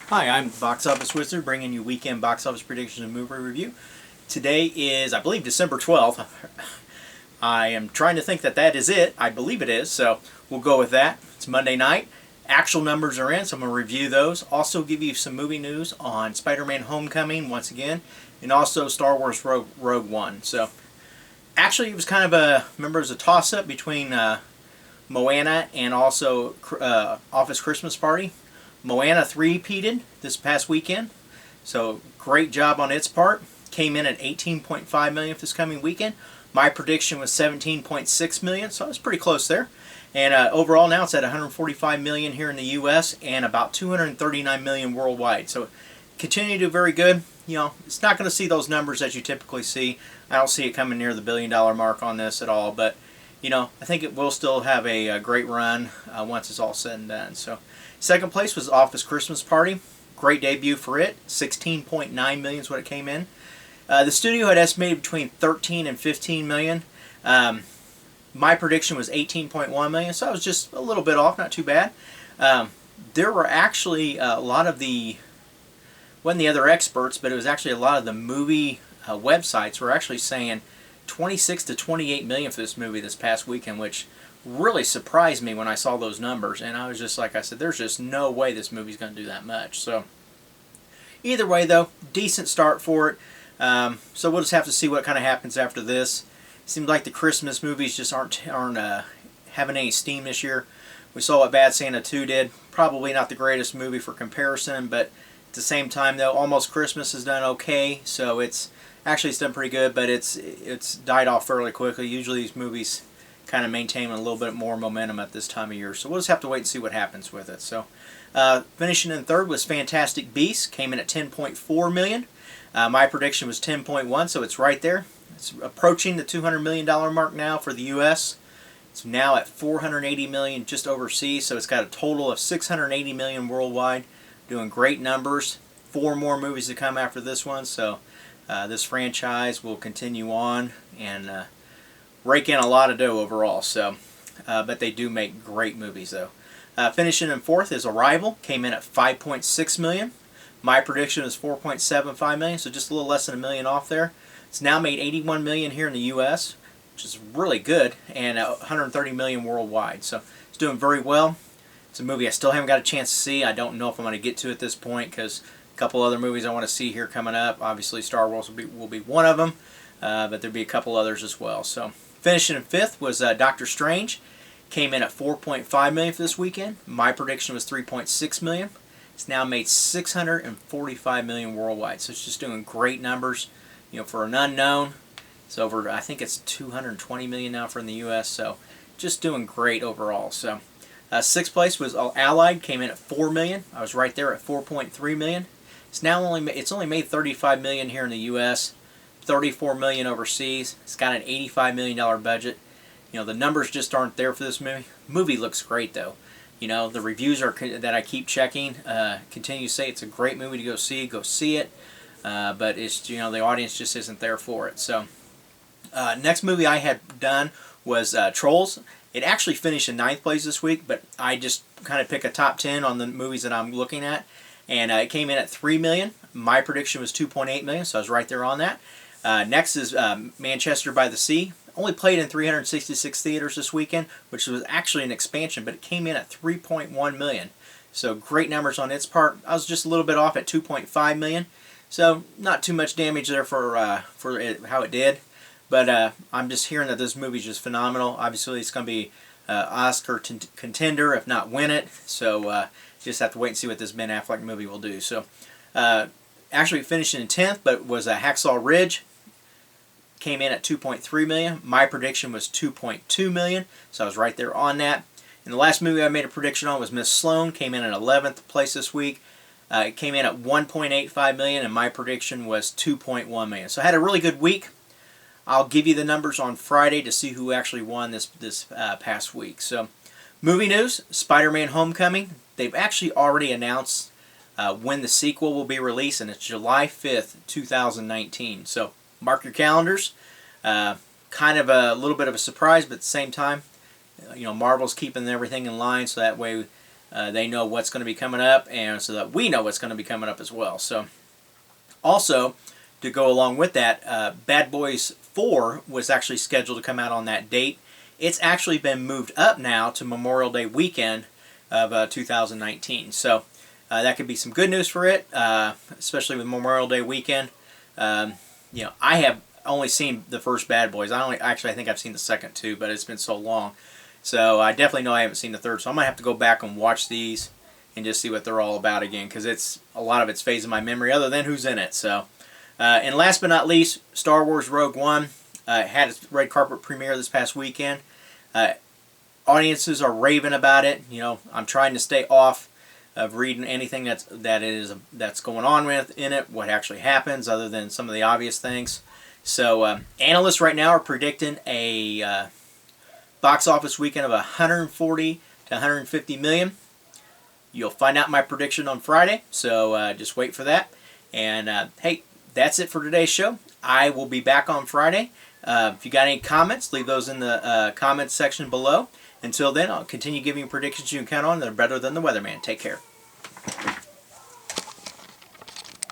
Hi, I'm Box Office Wizard, bringing you weekend box office predictions and movie review. Today is, I believe, December 12th. I am trying to think that is it. I believe it is, so we'll go with that. It's Monday night. Actual numbers are in, so I'm going to review those. Also give you some movie news on Spider-Man Homecoming once again, and also Star Wars Rogue One. So, actually, it was kind of remember, it was a toss-up between Moana and also Office Christmas Party. Moana three-peated this past weekend, so great job on its part. Came in at 18.5 million for this coming weekend. My prediction was 17.6 million, so I was pretty close there. And overall now it's at 145 million here in the U.S. and about 239 million worldwide. So continue to do very good. You know, it's not going to see those numbers that you typically see. I don't see it coming near the $1 billion mark on this at all, but you know, I think it will still have a great run once it's all said and done. So, second place was Office Christmas Party. Great debut for it. 16.9 million is what it came in. The studio had estimated between 13 and 15 million. My prediction was 18.1 million, so I was just a little bit off, not too bad. There were actually a lot of wasn't the other experts, but it was actually a lot of the movie websites were actually saying 26 to 28 million for this movie this past weekend, which really surprised me when I saw those numbers. And I was just like I said, there's just no way this movie's going to do that much. So either way, though, decent start for it. So we'll just have to see what kind of happens after this. Seems like the Christmas movies just aren't having any steam this year. We saw what Bad Santa 2 did. Probably not the greatest movie for comparison, but at the same time, though, Almost Christmas has done okay. So it's done pretty good, but it's died off fairly quickly. Usually these movies kind of maintain a little bit more momentum at this time of year. So we'll just have to wait and see what happens with it. So finishing in third was Fantastic Beasts. Came in at 10.4 million. My prediction was 10.1, so it's right there. It's approaching the $200 million mark now for the U.S. It's now at 480 million just overseas, so it's got a total of 680 million worldwide. Doing great numbers. 4 more movies to come after this one, so this franchise will continue on and rake in a lot of dough overall. So, but they do make great movies, though. Finishing in fourth is Arrival. Came in at 5.6 million. My prediction is 4.75 million, so just a little less than a million off there. It's now made 81 million here in the U.S., which is really good, and 130 million worldwide. So it's doing very well. It's a movie I still haven't got a chance to see. I don't know if I'm going to get to at this point because a couple other movies I want to see here coming up. Obviously, Star Wars will be one of them, but there'll be a couple others as well. So finishing in fifth was Doctor Strange. Came in at 4.5 million for this weekend. My prediction was 3.6 million. It's now made 645 million worldwide. So it's just doing great numbers. You know, for an unknown, it's over. I think it's 220 million now for in the U.S. So just doing great overall. So sixth place was Allied. Came in at 4 million. I was right there at 4.3 million. It's only made 35 million here in the U.S., 34 million overseas. It's got an $85 million budget. You know, the numbers just aren't there for this movie. Movie looks great though. You know, the reviews that I keep checking continue to say it's a great movie to go see. Go see it. But it's, you know, the audience just isn't there for it. So next movie I had done was Trolls. It actually finished in 9th place this week, but I just kind of pick a top 10 on the movies that I'm looking at. And it came in at 3 million. My prediction was 2.8 million, so I was right there on that. Next is Manchester by the Sea. Only played in 366 theaters this weekend, which was actually an expansion, but it came in at 3.1 million. So great numbers on its part. I was just a little bit off at 2.5 million. So not too much damage there for how it did. But I'm just hearing that this movie is just phenomenal. Obviously, it's going to be Oscar contender, if not win it. So just have to wait and see what this Ben Affleck movie will do. So actually finishing in 10th, but was Hacksaw Ridge. Came in at 2.3 million. My prediction was 2.2 million. So I was right there on that. And the last movie I made a prediction on was Miss Sloane. Came in at 11th place this week. It came in at 1.85 million, and my prediction was 2.1 million. So I had a really good week. I'll give you the numbers on Friday to see who actually won this past week. So, movie news: Spider-Man: Homecoming. They've actually already announced when the sequel will be released, and it's July 5th, 2019. So mark your calendars. Kind of a little bit of a surprise, but at the same time, you know, Marvel's keeping everything in line, so that way they know what's going to be coming up, and so that we know what's going to be coming up as well. So, also, to go along with that, Bad Boys 4 was actually scheduled to come out on that date. It's actually been moved up now to Memorial Day weekend of 2019. So, that could be some good news for it, especially with Memorial Day weekend. I have only seen the first Bad Boys. I think I've seen the second too, but it's been so long. So I definitely know I haven't seen the third. So I might have to go back and watch these and just see what they're all about again, because a lot of it's phasing my memory, other than who's in it. So, and last but not least, Star Wars Rogue One had its red carpet premiere this past weekend. Audiences are raving about it. I'm trying to stay off of reading anything that's going on in it, what actually happens, other than some of the obvious things. So analysts right now are predicting a box office weekend of 140 to 150 million. You'll find out my prediction on Friday, so just wait for that. And hey, that's it for today's show. I will be back on Friday. If you got any comments, leave those in the comments section below. Until then, I'll continue giving you predictions you can count on that are better than the weatherman. Take care.